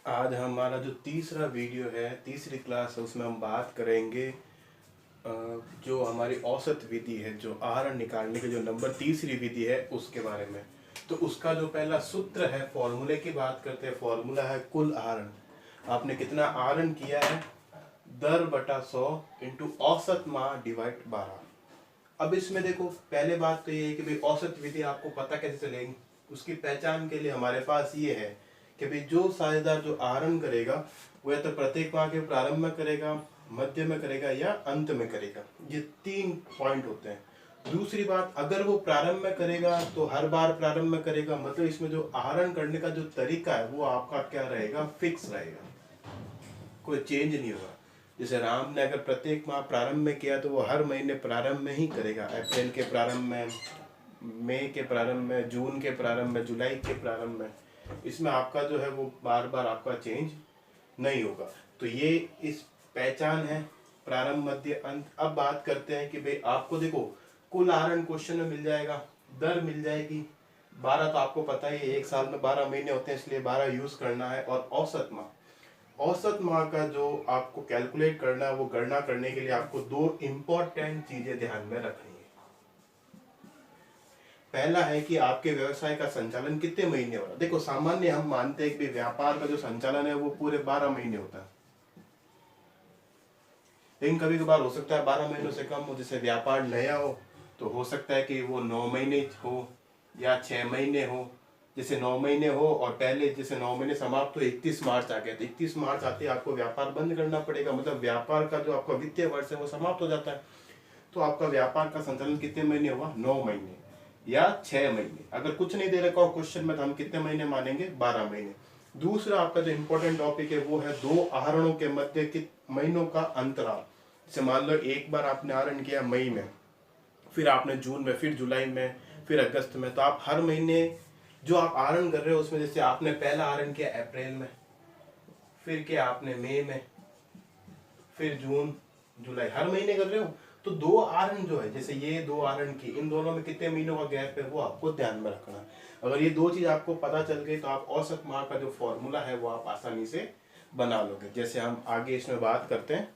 आज हमारा जो तीसरा वीडियो है, तीसरी क्लास है, उसमें हम बात करेंगे जो हमारी औसत विधि है, जो आहरण निकालने की जो नंबर तीसरी विधि है उसके बारे में। तो उसका जो पहला सूत्र है, फॉर्मूले की बात करते हैं। फॉर्मूला है कुल आहरण। आपने कितना आहरण किया है, दर बटा 100 इंटू औसत माह डिवाइड 12। अब इसमें देखो, पहले बात तो ये है कि भाई औसत विधि आपको पता कैसे चलेगी। उसकी पहचान के लिए हमारे पास ये है कि भाई जो साझेदार जो आहरण करेगा वो या तो प्रत्येक माह के प्रारंभ में करेगा, मध्य में करेगा या अंत में करेगा। ये 3 पॉइंट होते हैं। दूसरी बात, अगर वो प्रारंभ में करेगा तो हर बार प्रारंभ में करेगा, मतलब इसमें जो आहरण करने का जो तरीका है वो आपका क्या रहेगा, फिक्स रहेगा, कोई चेंज नहीं होगा। जैसे राम ने अगर प्रत्येक माह प्रारंभ में किया तो वो हर महीने प्रारंभ में ही करेगा। अप्रैल के प्रारंभ में, मई के प्रारंभ में, जून के प्रारंभ में, जुलाई के प्रारंभ में। इसमें आपका जो है वो बार बार आपका चेंज नहीं होगा। तो ये इस पहचान है, प्रारंभ मध्य अंत। अब बात करते हैं कि भाई आपको देखो कुल आहरण क्वेश्चन में मिल जाएगा, दर मिल जाएगी 12। तो आपको पता ही है एक साल में 12 महीने होते हैं, इसलिए 12 यूज करना है। और औसत माह, औसत माह का जो आपको कैलकुलेट करना है, वो गणना करने के लिए आपको 2 इंपॉर्टेंट चीजें ध्यान में रखनी है। पहला है कि आपके व्यवसाय का संचालन कितने महीने हो रहा है। देखो, सामान्य हम मानते हैं कि व्यापार का जो संचालन है वो पूरे 12 महीने होता है, लेकिन कभी कभार हो सकता है 12 महीनों से कम हो। जैसे व्यापार नया हो तो हो सकता है कि वो 9 महीने हो या 6 महीने हो। जैसे 9 महीने हो और पहले जैसे 9 महीने समाप्त हो, 31 मार्च आ गया तो 31 मार्च आते ही आपको व्यापार बंद करना पड़ेगा, मतलब व्यापार का जो आपका वित्तीय वर्ष है वो समाप्त हो जाता है। तो आपका व्यापार का संचालन कितने महीने हुआ, 9 महीने या 6 महीने। अगर कुछ नहीं दे रखा हो क्वेश्चन में तो हम कितने महीने मानेंगे, 12 महीने। दूसरा आपका जो इंपॉर्टेंट टॉपिक है वो है 2 आहरणों के मध्य के महीनों का अंतराल। जैसे मान लो एक बार आपने आहरण किया मई में, फिर आपने जून में, फिर जुलाई में, फिर अगस्त में, तो आप हर महीने जो आप आहरण कर रहे हो उसमें, जैसे आपने पहला आहरण किया अप्रैल में, फिर किया आपने मई में, फिर जून, जुलाई, हर महीने कर रहे हो। तो 2 आहरण जो है, जैसे ये 2 आहरण की, इन दोनों में कितने महीनों का गैप है वो आपको ध्यान में रखना है। अगर ये 2 चीज आपको पता चल गई तो आप औसत माह का जो फॉर्मूला है वो आप आसानी से बना लोगे। जैसे हम आगे इसमें बात करते हैं,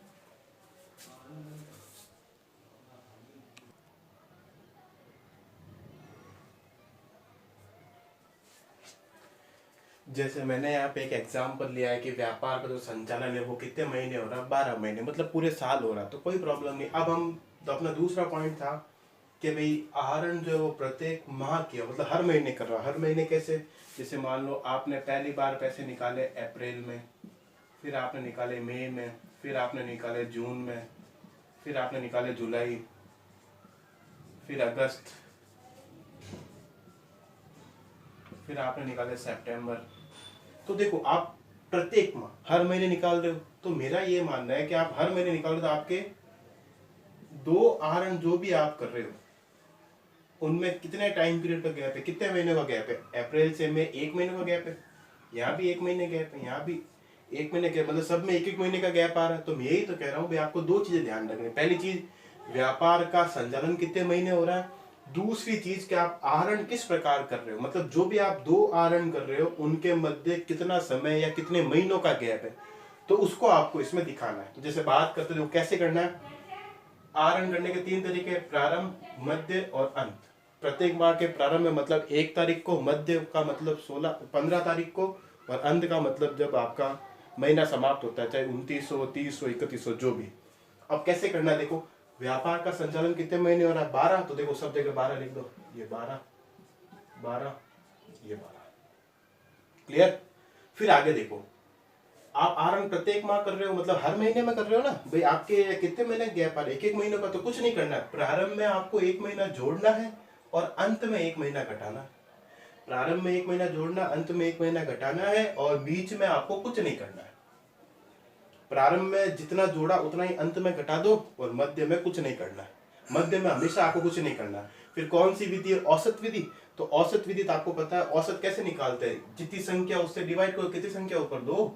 जैसे मैंने यहाँ पे एक एग्जांपल लिया है कि व्यापार का जो संचालन है वो कितने महीने हो रहा है, 12 महीने, मतलब पूरे साल हो रहा है, तो कोई प्रॉब्लम नहीं। अब हम, तो अपना दूसरा पॉइंट था कि भाई आहरण जो है वो प्रत्येक माह किया, मतलब हर महीने कर रहा है। हर महीने कैसे, जैसे मान लो आपने पहली बार पैसे निकाले अप्रैल में, फिर आपने निकाले मई में, फिर आपने निकाले जून में, फिर आपने निकाले जुलाई, फिर अगस्त, फिर आपने निकाले सितंबर। तो देखो, आप प्रत्येक माह हर महीने निकाल रहे हो, तो मेरा ये मानना है कि आप हर महीने निकाल रहे हो तो आपके 2 आहरण जो भी आप कर रहे हो उनमें कितने टाइम पीरियड का गैप है, कितने महीने का गैप है। अप्रैल से मई 1 महीने का गैप है, यहाँ भी 1 महीने गैप है, यहाँ भी 1 महीने गैप, मतलब सब में 1-1 महीने का गैप आ रहा है। तो मैं यही तो कह रहा हूँ भाई, आपको 2 चीजें ध्यान रखनी। पहली चीज, व्यापार का संचालन कितने महीने हो रहा है। दूसरी चीज कि आप आहरण किस प्रकार कर रहे हो, मतलब जो भी आप 2 आहरण कर रहे हो उनके मध्य कितना समय या कितने महीनों का गैप है, तो उसको आपको इसमें दिखाना है। तो जैसे बात करते हो कैसे करना है, आहरण करने के 3 तरीके, प्रारंभ, मध्य और अंत। प्रत्येक माह के प्रारंभ में मतलब 1 तारीख को, मध्य का मतलब 15 तारीख को, और अंत का मतलब जब आपका महीना समाप्त होता है, चाहे 29 हो, 30 हो, 31 हो, जो भी। अब कैसे करना है, देखो व्यापार का संचालन कितने महीने हो रहा है, 12, तो देखो सब जगह 12 लिख दो, ये 12, 12, ये 12। क्लियर। फिर आगे देखो, आप आहरण प्रत्येक माह कर रहे हो, मतलब हर महीने में कर रहे हो ना भाई, आपके कितने महीने गैप आ रहे, 1-1 महीने का, तो कुछ नहीं करना है। प्रारंभ में आपको 1 महीना जोड़ना है और अंत में 1 महीना घटाना है। प्रारंभ में 1 महीना जोड़ना, अंत में 1 महीना घटाना है, और बीच में आपको कुछ नहीं करना है। प्रारंभ में जितना जोड़ा उतना ही अंत में घटा दो, और मध्य में कुछ नहीं करना है। मध्य में हमेशा आपको कुछ नहीं करना है। फिर कौन सी विधि है, औसत विधि। तो औसत विधि तो आपको पता है, औसत कैसे निकालते हैं, जितनी संख्या उससे डिवाइड करो, कितनी संख्या ऊपर, 2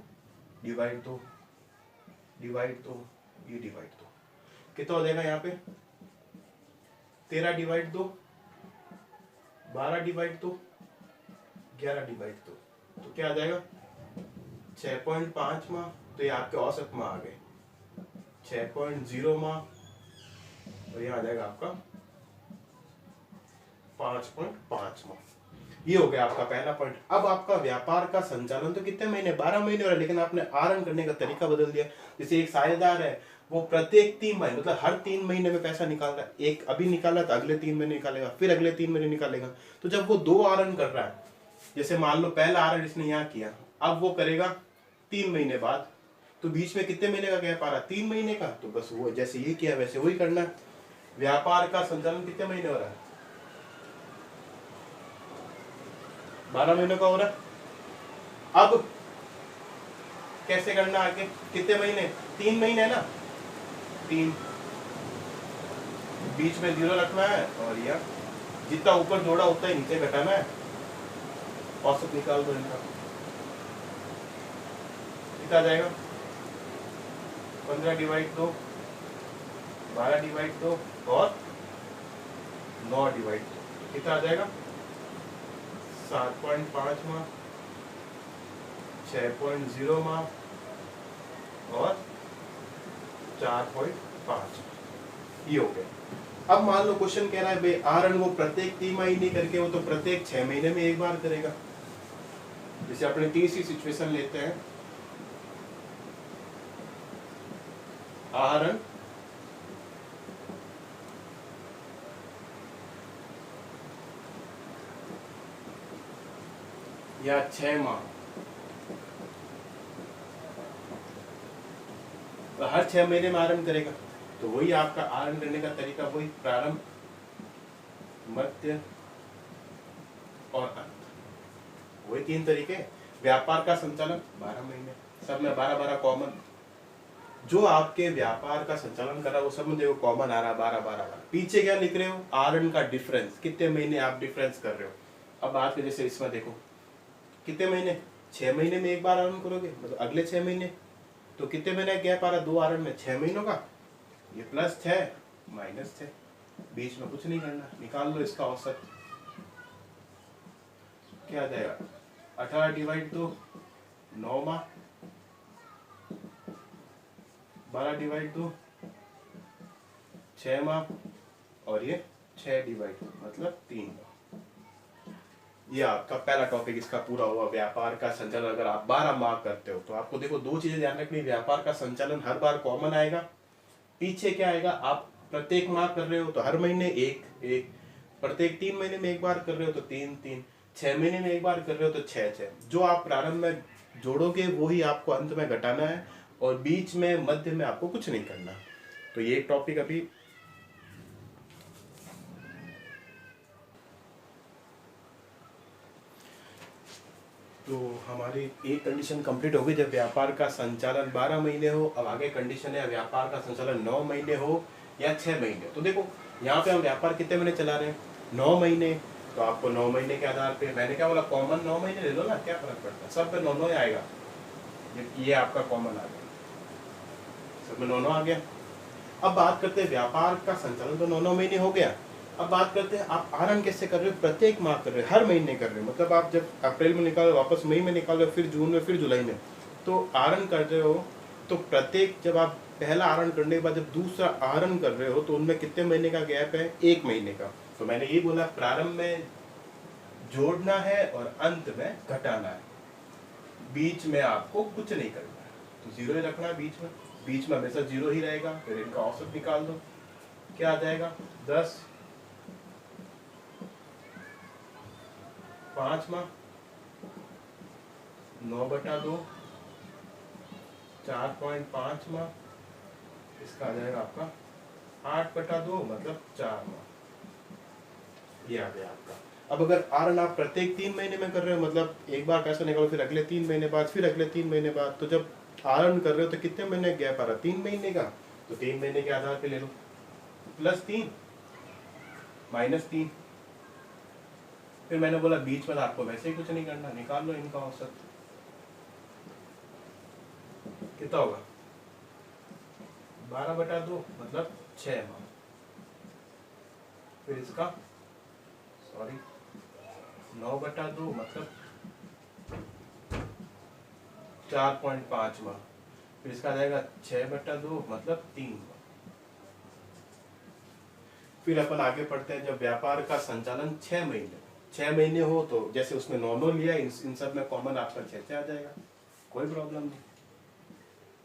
डिवाइड 2, डिवाइड 2, ये डिवाइड 2, कितना हो जाएगा यहाँ पे, 13 डिवाइड 2, 12 डिवाइड 2, 11 डिवाइड 2, तो क्या आ जाएगा, 6.5 माह, तो ये आपके औसत माह आ गए 6.0 माह, और ये आ जाएगा आपका 5.5 माह। ये हो गया आपका पहला पॉइंट। अब आपका व्यापार का संचालन तो कितने महीने, 12 महीने हो रहा है, लेकिन आपने आहरण करने का तरीका बदल दिया। जैसे एक साझेदार है, वो प्रत्येक 3 महीने मतलब हर 3 महीने में पैसा निकाल रहा है। एक अभी निकाला तो अगले 3 महीने निकालेगा, फिर अगले 3 महीने निकालेगा। तो जब वो 2 आहरण कर रहा है, जैसे मान लो पहला आहरण इसने यहाँ किया, अब वो करेगा 3 महीने बाद, तो बीच में कितने महीने का गैप आ रहा है, 3 महीने का। तो बस वो जैसे ये किया वैसे वही करना है। व्यापार का संचालन कितने महीने हो रहा है, 12 महीने का हो रहा है। अब कैसे करना आगे, कितने महीने, 3 महीने है ना, 3, बीच में 0 रखना है, और यह जितना ऊपर जोड़ा उतना ही नीचे घटाना है। औसत निकाल दो इनका, कितना जाएगा, 15 डिवाइड 2, 12 डिवाइड 2 और 9 डिवाइड 2, कितना आ जाएगा, 7.5 माह, 6.0 माह और 4.5। ये हो गया। अब मान लो क्वेश्चन कह रहा है भाई आहरण वो प्रत्येक 3 महीने करके, वो तो प्रत्येक 6 महीने में एक बार करेगा। जैसे अपने तीसरी सिचुएशन लेते हैं, आहरण या 6 माह, तो हर 6 महीने में आहरण करेगा। तो वही आपका आहरण करने का तरीका, वही प्रारंभ, मध्य और अंत, वही 3 तरीके। व्यापार का संचालन 12 महीने, सब में 12-12 कॉमन। जो आपके व्यापार का संचालन कर रहा है वो सब में देखो कॉमन आ रहा है 12-12। पीछे क्या लिख रहे हो, आहरण का डिफरेंस, कितने महीने आप डिफरेंस कर रहे हो। अब बात करें जैसे इसमें देखो कितने महीने, 6 महीने में एक बार आहरण करोगे, मतलब अगले 6 महीने, तो कितने महीने गैप आ रहा है 2 आहरण में, 6 महीनों का। ये +6 -6, बीच में कुछ नहीं करना, निकाल लो इसका औसत, क्या आ जाएगा, 18 डिवाइड 2 9 माह, 12 डिवाइड 2 6 माह, और ये 6 डिवाइड मतलब 3 माह। ये आपका पहला टॉपिक इसका पूरा हुआ, व्यापार का संचालन। अगर आप 12 माह करते हो तो आपको देखो 2 चीजें ध्यान रखनी, व्यापार का संचालन हर बार कॉमन आएगा, पीछे क्या आएगा, आप प्रत्येक माह कर रहे हो तो हर महीने एक एक, प्रत्येक 3 महीने में एक बार कर रहे हो तो 3-3, 6 महीने में एक बार कर रहे हो तो 6-6। जो आप प्रारंभ में जोड़ोगे वो ही आपको अंत में घटाना है, और बीच में मध्य में आपको कुछ नहीं करना। तो ये टॉपिक अभी तो हमारी एक कंडीशन कंप्लीट हो गई, जब व्यापार का संचालन 12 महीने हो। अब आगे कंडीशन है व्यापार का संचालन 9 महीने हो या 6 महीने। तो देखो यहाँ पे हम व्यापार कितने महीने चला रहे हैं, 9 महीने। तो आपको 9 महीने के आधार पे, मैंने क्या बोला, कॉमन 9 महीने ले लो ना, क्या फर्क पड़ता है, सब पे 9-9 आएगा। ये आपका कॉमन आ गया, सब में 9-9 आ गया। अब बात करते हैं व्यापार का संचालन तो 9-9 महीने हो गया। अब बात करते हैं आप आहरण कैसे कर रहे हो, प्रत्येक माह कर रहे हो, हर महीने कर रहे हो, मतलब आप जब अप्रैल में निकाल रहे हो, वापस मई में निकाल रहे हो, फिर जून में, फिर जुलाई में, तो आहरण कर रहे हो। तो प्रत्येक, जब आप पहला आहरण करने के बाद जब दूसरा आहरण कर रहे हो तो उनमें कितने महीने का गैप है, 1 महीने का। तो मैंने ये बोला प्रारंभ में जोड़ना है और अंत में घटाना है, बीच में आपको कुछ नहीं करना है, तो 0 ही रखना है बीच में हमेशा 0 ही रहेगा। फिर इनका औसत निकाल दो, क्या आ जाएगा, 10, 5 माह, 9/2, 4.5 माह, इसका आ जाएगा आपका 8/2 मतलब 4 माह। ये आ गया आपका। अब अगर आहरण आप प्रत्येक 3 महीने में कर रहे हो, मतलब एक बार पैसा निकालो, फिर अगले 3 महीने बाद, फिर अगले 3 महीने बाद, तो जब आहरण कर रहे हो तो कितने महीने गैप आ रहा है, 3 महीने का। तो 3 महीने के आधार पे ले लो, +3 -3। फिर मैंने बोला बीच में आपको वैसे ही कुछ नहीं करना, निकाल लो इनका औसत, कितना होगा, 12/2 मतलब 6 माह। फिर इसका 9/2 मतलब 4.5 माह, फिर इसका आ जाएगा 6/2 मतलब 3 माह। फिर अपन आगे पढ़ते हैं, जब व्यापार का संचालन 6 महीने हो तो जैसे उसमें 9 लिया, इन सब में कॉमन आपका 6 आ जाएगा, कोई प्रॉब्लम नहीं।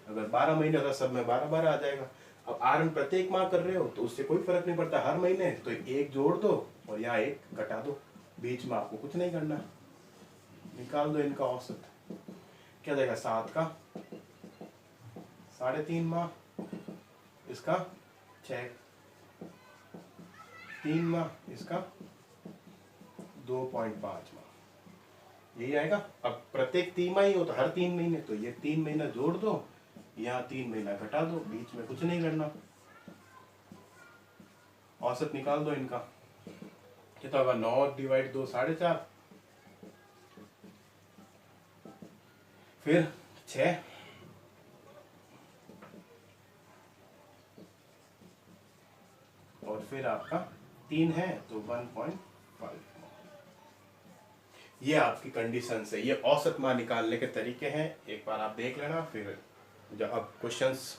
अगर 12 महीने होता सब में 12 आ जाएगा। अब आरएन प्रत्येक माह कर रहे हो तो उससे कोई फर्क नहीं पड़ता, हर महीने तो एक जोड़ दो और यहाँ एक घटा दो, बीच में आपको कुछ नहीं करना, निकाल दो इनका औसत। क्या जाएगा 7 का 3.5 माह, इसका 6, 3 माह, इसका 2.5 माह, यही आएगा। अब प्रत्येक 3 माह ही हो तो हर 3 महीने, तो ये 3 महीना जोड़ दो, यहाँ 3 महीना घटा दो, बीच में कुछ नहीं करना, औसत निकाल दो इनका। कितना होगा 9 डिवाइड 2 4.5, फिर 6, और फिर आपका 3 है तो 1.5। ये आपकी कंडीशन है, ये औसत मान निकालने के तरीके हैं, एक बार आप देख लेना। फिर जब अब क्वेश्चंस